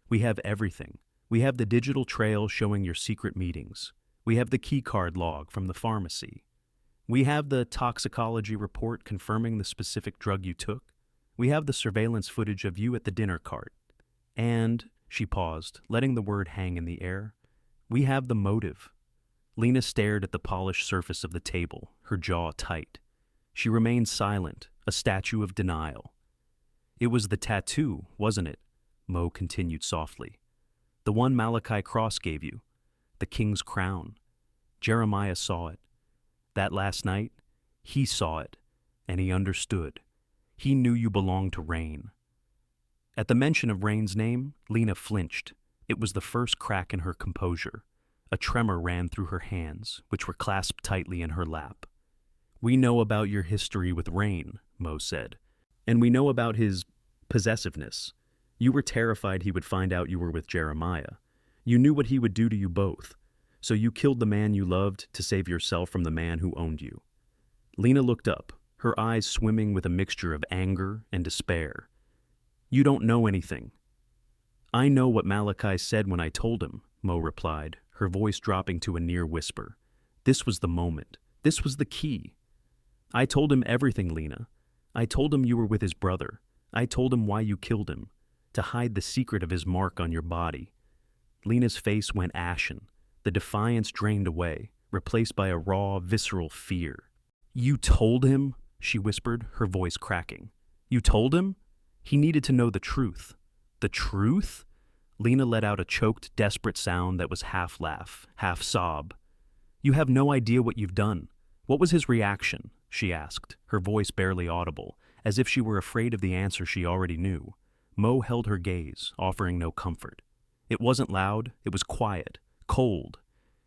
We have everything. We have the digital trail showing your secret meetings. We have the keycard log from the pharmacy. We have the toxicology report confirming the specific drug you took. We have the surveillance footage of you at the dinner cart. And, she paused, letting the word hang in the air, we have the motive. Lena stared at the polished surface of the table, her jaw tight. She remained silent, a statue of denial. It was the tattoo, wasn't it? Mo continued softly. The one Malachi Cross gave you. The king's crown. Jeremiah saw it. That last night, he saw it, and he understood. He knew you belonged to Rain. At the mention of Rain's name, Lena flinched. It was the first crack in her composure. A tremor ran through her hands, which were clasped tightly in her lap. We know about your history with Rain, Mo said, and we know about his possessiveness. You were terrified he would find out you were with Jeremiah. You knew what he would do to you both, so you killed the man you loved to save yourself from the man who owned you. Lena looked up, her eyes swimming with a mixture of anger and despair. You don't know anything. I know what Malachi said when I told him, Mo replied, her voice dropping to a near whisper. This was the moment. This was the key. I told him everything, Lena. I told him you were with his brother. I told him why you killed him, to hide the secret of his mark on your body. Lena's face went ashen. The defiance drained away, replaced by a raw, visceral fear. You told him? She whispered, her voice cracking. You told him? He needed to know the truth. The truth? Lena let out a choked, desperate sound that was half laugh, half sob. You have no idea what you've done. What was his reaction? She asked, her voice barely audible, as if she were afraid of the answer she already knew. Mo held her gaze, offering no comfort. It wasn't loud, it was quiet, cold.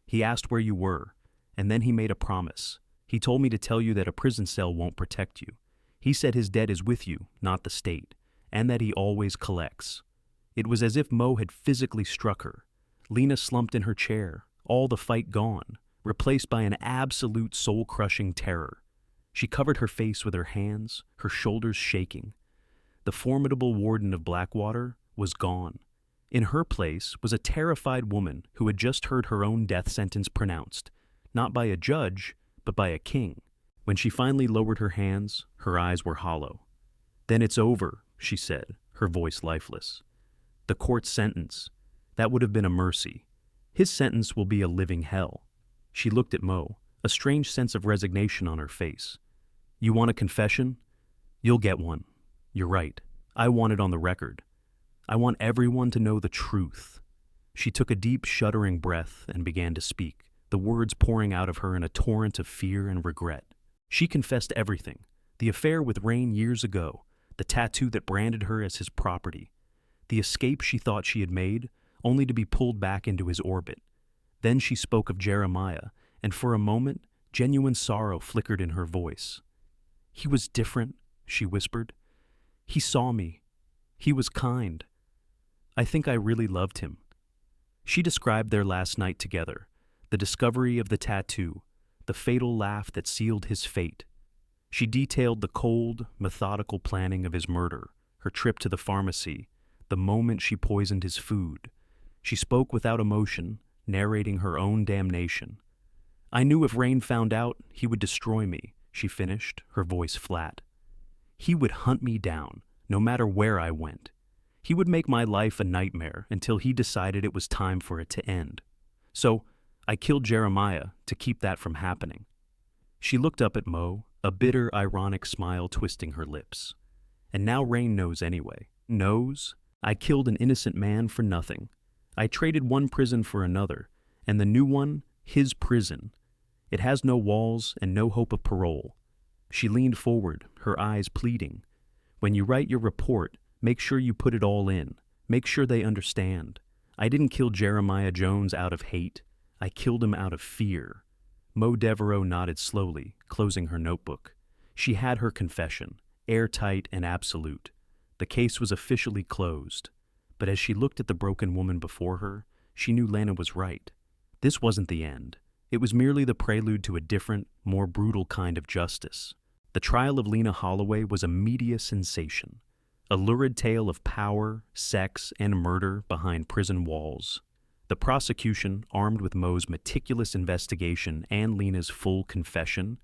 He asked where you were, and then he made a promise. He told me to tell you that a prison cell won't protect you. He said his debt is with you, not the state, and that he always collects. It was as if Mo had physically struck her. Lena slumped in her chair, all the fight gone, replaced by an absolute soul-crushing terror. She covered her face with her hands, her shoulders shaking. The formidable Warden of Blackwater was gone. In her place was a terrified woman who had just heard her own death sentence pronounced, not by a judge, but by a king. When she finally lowered her hands, her eyes were hollow. Then it's over, she said, her voice lifeless. The court's sentence, that would have been a mercy. His sentence will be a living hell. She looked at Mo, a strange sense of resignation on her face. You want a confession? You'll get one. You're right. I want it on the record. I want everyone to know the truth. She took a deep, shuddering breath and began to speak, the words pouring out of her in a torrent of fear and regret. She confessed everything. The affair with Rain years ago, the tattoo that branded her as his property, the escape she thought she had made, only to be pulled back into his orbit. Then she spoke of Jeremiah, and for a moment, genuine sorrow flickered in her voice. He was different, she whispered. He saw me. He was kind. I think I really loved him. She described their last night together, the discovery of the tattoo, the fatal laugh that sealed his fate. She detailed the cold, methodical planning of his murder, her trip to the pharmacy, the moment she poisoned his food. She spoke without emotion, narrating her own damnation. I knew if Rain found out, he would destroy me, she finished, her voice flat. He would hunt me down, no matter where I went. He would make my life a nightmare until he decided it was time for it to end. So, I killed Jeremiah to keep that from happening. She looked up at Mo, a bitter, ironic smile twisting her lips. And now Rain knows anyway. Knows? I killed an innocent man for nothing. I traded one prison for another, and the new one, his prison. It has no walls and no hope of parole. She leaned forward, her eyes pleading. "When you write your report, make sure you put it all in. Make sure they understand. I didn't kill Jeremiah Jones out of hate. I killed him out of fear." Mo Devereaux nodded slowly, closing her notebook. She had her confession, airtight and absolute. The case was officially closed. But as she looked at the broken woman before her, she knew Lana was right. This wasn't the end. It was merely the prelude to a different, more brutal kind of justice. The trial of Lena Holloway was a media sensation, a lurid tale of power, sex, and murder behind prison walls. The prosecution, armed with Mo's meticulous investigation and Lena's full confession,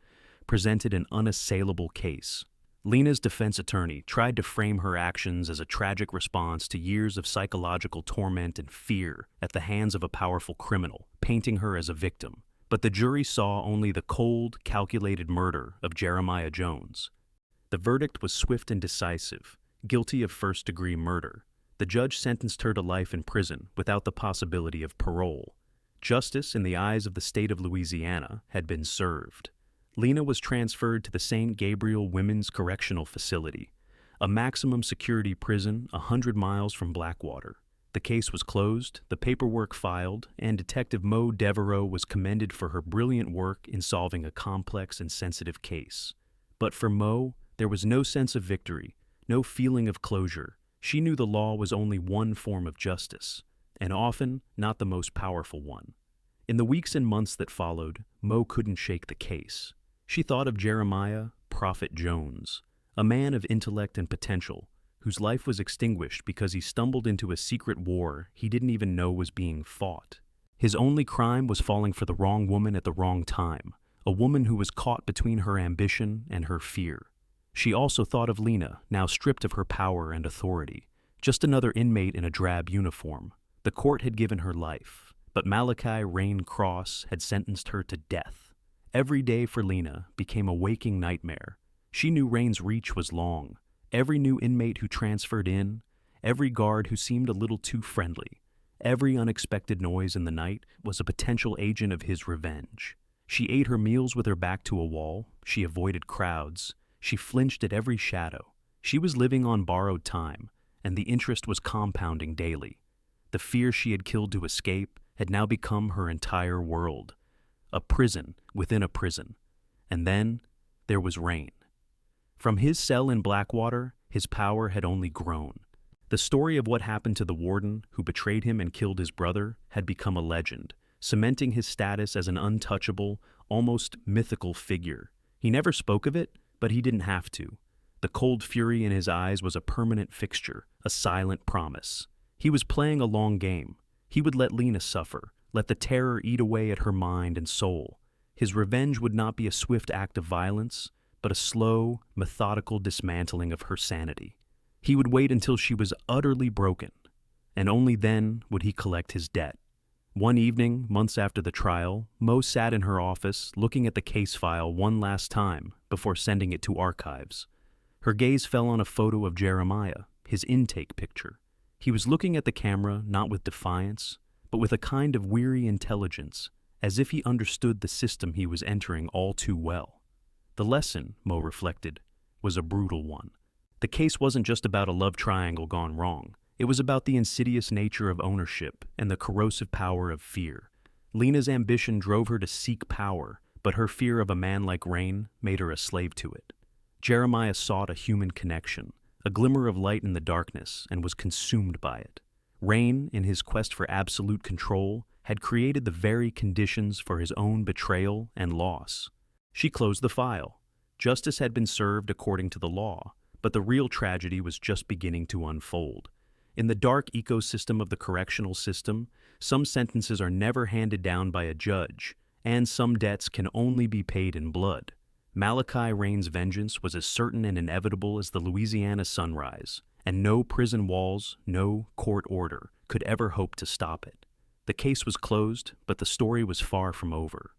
presented an unassailable case. Lena's defense attorney tried to frame her actions as a tragic response to years of psychological torment and fear at the hands of a powerful criminal, painting her as a victim. But the jury saw only the cold, calculated murder of Jeremiah Jones. The verdict was swift and decisive, guilty of first-degree murder. The judge sentenced her to life in prison without the possibility of parole. Justice, in the eyes of the state of Louisiana, had been served. Lena was transferred to the St. Gabriel Women's Correctional Facility, a maximum security prison 100 miles from Blackwater. The case was closed, the paperwork filed, and Detective Mo Devereaux was commended for her brilliant work in solving a complex and sensitive case. But for Mo, there was no sense of victory, no feeling of closure. She knew the law was only one form of justice, and often not the most powerful one. In the weeks and months that followed, Mo couldn't shake the case. She thought of Jeremiah Prophet Jones, a man of intellect and potential, whose life was extinguished because he stumbled into a secret war he didn't even know was being fought. His only crime was falling for the wrong woman at the wrong time, a woman who was caught between her ambition and her fear. She also thought of Lena, now stripped of her power and authority, just another inmate in a drab uniform. The court had given her life, but Malachi Rain Cross had sentenced her to death. Every day for Lena became a waking nightmare. She knew Rain's reach was long. Every new inmate who transferred in, every guard who seemed a little too friendly, every unexpected noise in the night was a potential agent of his revenge. She ate her meals with her back to a wall. She avoided crowds. She flinched at every shadow. She was living on borrowed time, and the interest was compounding daily. The fear she had killed to escape had now become her entire world. A prison within a prison. And then there was Rain. From his cell in Blackwater, his power had only grown. The story of what happened to the warden who betrayed him and killed his brother had become a legend, cementing his status as an untouchable, almost mythical figure. He never spoke of it, but he didn't have to. The cold fury in his eyes was a permanent fixture, a silent promise. He was playing a long game. He would let Lena suffer, let the terror eat away at her mind and soul. His revenge would not be a swift act of violence, but a slow, methodical dismantling of her sanity. He would wait until she was utterly broken, and only then would he collect his debt. One evening, months after the trial, Mo sat in her office looking at the case file one last time before sending it to archives. Her gaze fell on a photo of Jeremiah, his intake picture. He was looking at the camera not with defiance, but with a kind of weary intelligence, as if he understood the system he was entering all too well. The lesson, Mo reflected, was a brutal one. The case wasn't just about a love triangle gone wrong. It was about the insidious nature of ownership and the corrosive power of fear. Lena's ambition drove her to seek power, but her fear of a man like Rain made her a slave to it. Jeremiah sought a human connection, a glimmer of light in the darkness, and was consumed by it. Rain, in his quest for absolute control, had created the very conditions for his own betrayal and loss. She closed the file. Justice had been served according to the law, but the real tragedy was just beginning to unfold. In the dark ecosystem of the correctional system, some sentences are never handed down by a judge, and some debts can only be paid in blood. Malachi Rain's vengeance was as certain and inevitable as the Louisiana sunrise, and no prison walls, no court order could ever hope to stop it. The case was closed, but the story was far from over.